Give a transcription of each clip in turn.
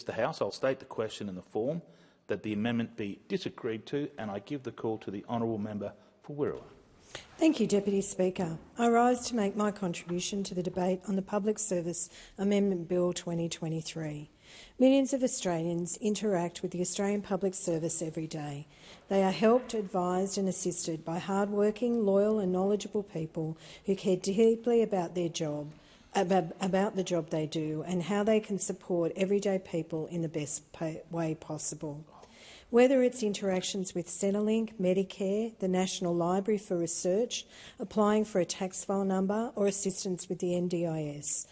visits the House, I'll state the question in the form that the amendment be disagreed to, and I give the call to the honourable member for Wirral. Thank you, Deputy Speaker. I rise to make my contribution to the debate on the Public Service Amendment Bill 2023. Millions of Australians interact with the Australian Public Service every day. They are helped, advised and assisted by hard-working, loyal and knowledgeable people who care deeply about their job, about the job they do and how they can support everyday people in the best way possible. Whether it's interactions with Centrelink, Medicare, the National Library for Research, applying for a tax file number or assistance with the NDIS,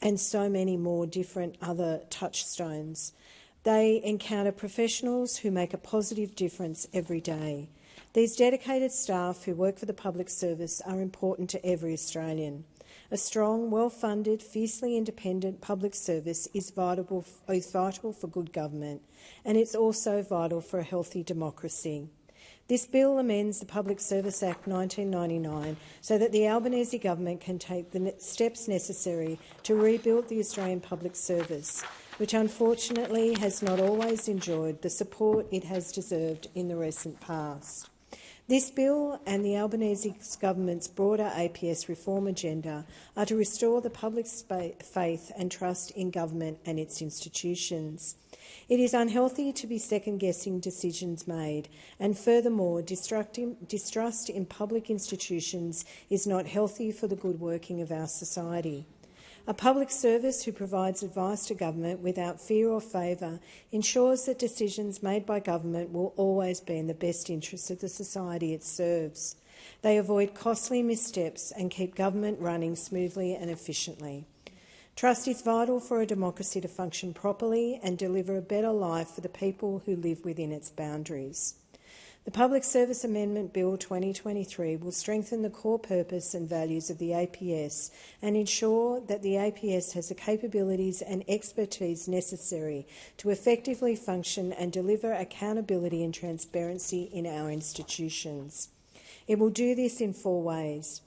and so many more different other touchstones, they encounter professionals who make a positive difference every day. These dedicated staff who work for the public service are important to every Australian. A strong, well-funded, fiercely independent public service is vital for good government, and it's also vital for a healthy democracy. This bill amends the Public Service Act 1999 so that the Albanese Government can take the steps necessary to rebuild the Australian public service, which unfortunately has not always enjoyed the support it has deserved in the recent past. This bill and the Albanese Government's broader APS reform agenda are to restore the public's faith and trust in government and its institutions. It is unhealthy to be second-guessing decisions made, and furthermore, distrust in public institutions is not healthy for the good working of our society. A public service who provides advice to government without fear or favour ensures that decisions made by government will always be in the best interests of the society it serves. They avoid costly missteps and keep government running smoothly and efficiently. Trust is vital for a democracy to function properly and deliver a better life for the people who live within its boundaries. The Public Service Amendment Bill 2023 will strengthen the core purpose and values of the APS and ensure that the APS has the capabilities and expertise necessary to effectively function and deliver accountability and transparency in our institutions. It will do this in 4 ways.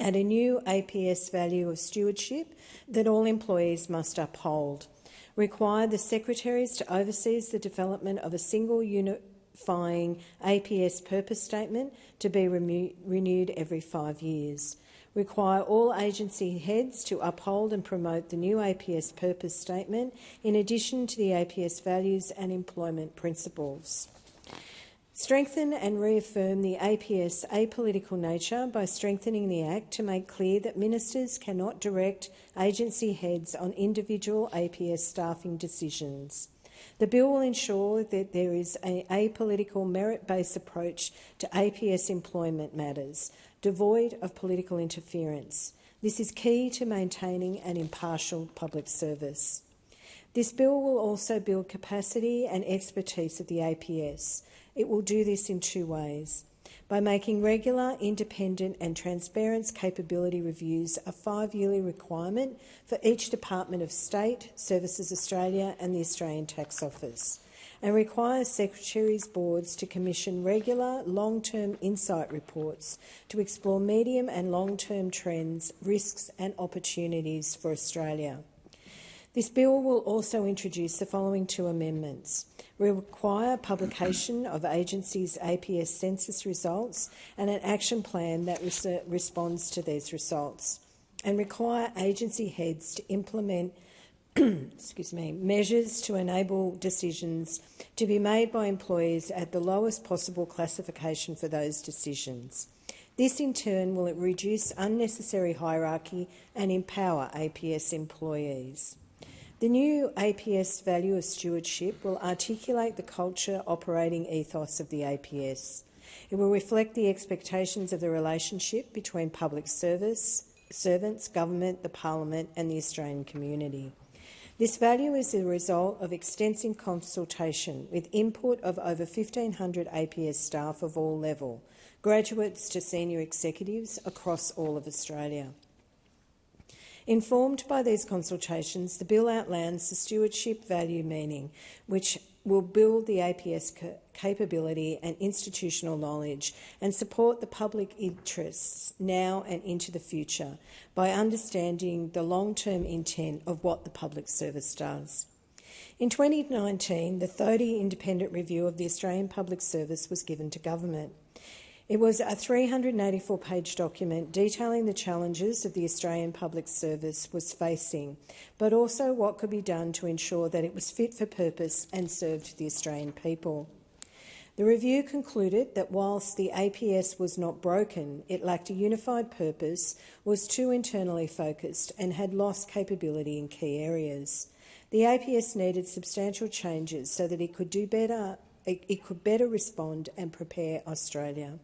Add a new APS value of stewardship that all employees must uphold. Require the secretaries to oversee the development of a single unifying APS purpose statement to be renewed every 5 years. Require all agency heads to uphold and promote the new APS purpose statement in addition to the APS values and employment principles. Strengthen and reaffirm the APS apolitical nature by strengthening the Act to make clear that ministers cannot direct agency heads on individual APS staffing decisions. The bill will ensure that there is an apolitical, merit-based approach to APS employment matters, devoid of political interference. This is key to maintaining an impartial public service. This bill will also build capacity and expertise of the APS. It will do this in 2 ways. By making regular, independent and transparent capability reviews a 5-yearly requirement for each Department of State, Services Australia and the Australian Tax Office, and requires secretaries' boards to commission regular, long-term insight reports to explore medium and long-term trends, risks and opportunities for Australia. This bill will also introduce the following 2 amendments. We require publication of agencies' APS census results and an action plan that responds to these results, and require agency heads to implement measures to enable decisions to be made by employees at the lowest possible classification for those decisions. This, in turn, will reduce unnecessary hierarchy and empower APS employees. The new APS value of stewardship will articulate the culture operating ethos of the APS. It will reflect the expectations of the relationship between public servants, government, the parliament and the Australian community. This value is the result of extensive consultation with input of over 1,500 APS staff of all levels, graduates to senior executives across all of Australia. Informed by these consultations, the bill outlines the stewardship value meaning, which will build the APS capability and institutional knowledge and support the public interests now and into the future by understanding the long-term intent of what the public service does. In 2019, the 30 independent review of the Australian Public Service was given to government. It was a 384-page document detailing the challenges of the Australian Public Service was facing, but also what could be done to ensure that it was fit for purpose and served the Australian people. The review concluded that whilst the APS was not broken, it lacked a unified purpose, was too internally focused and had lost capability in key areas. The APS needed substantial changes so that it could better respond and prepare Australia.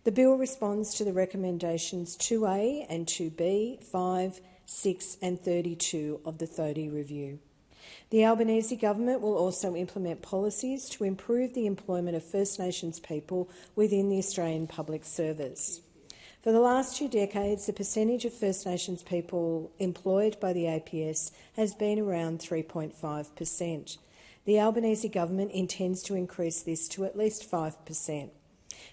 The bill responds to the recommendations 2A and 2B, 5, 6 and 32 of the 30 review. The Albanese Government will also implement policies to improve the employment of First Nations people within the Australian Public Service. For the last 2 decades, the percentage of First Nations people employed by the APS has been around 3.5%. The Albanese Government intends to increase this to at least 5%.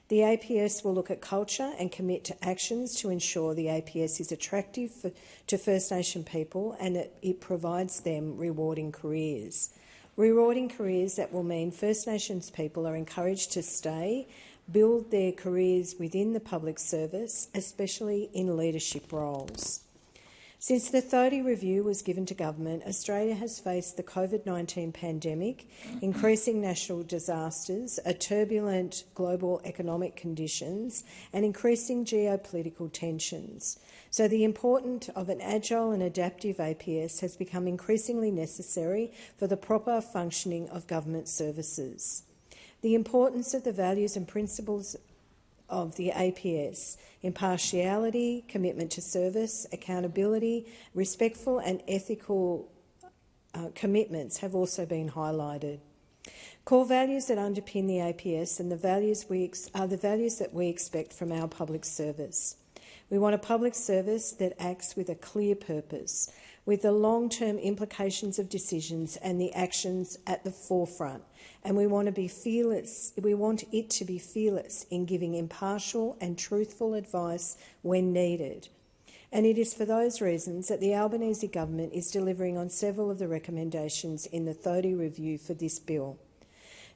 The APS will look at culture and commit to actions to ensure the APS is attractive to First Nation people and that it provides them rewarding careers. Rewarding careers that will mean First Nations people are encouraged to stay, build their careers within the public service, especially in leadership roles. Since the 30 review was given to government, Australia has faced the COVID-19 pandemic, increasing national disasters, a turbulent global economic conditions and increasing geopolitical tensions. So the importance of an agile and adaptive APS has become increasingly necessary for the proper functioning of government services. The importance of the values and principles of the APS, impartiality, commitment to service, accountability, respectful and ethical commitments have also been highlighted. Core values that underpin the APS and are the values that we expect from our public service. We want a public service that acts with a clear purpose, with the long-term implications of decisions and the actions at the forefront. And we want it to be fearless in giving impartial and truthful advice when needed. And it is for those reasons that the Albanese Government is delivering on several of the recommendations in the 30 review for this bill.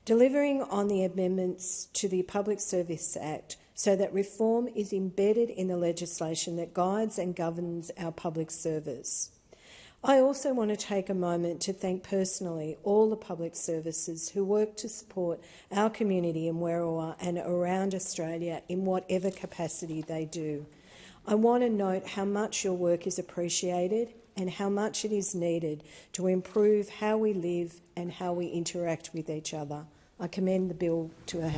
Delivering on the amendments to the Public Service Act so that reform is embedded in the legislation that guides and governs our public service. I also want to take a moment to thank personally all the public services who work to support our community in Werriwa and around Australia in whatever capacity they do. I want to note how much your work is appreciated and how much it is needed to improve how we live and how we interact with each other. I commend the bill to a house.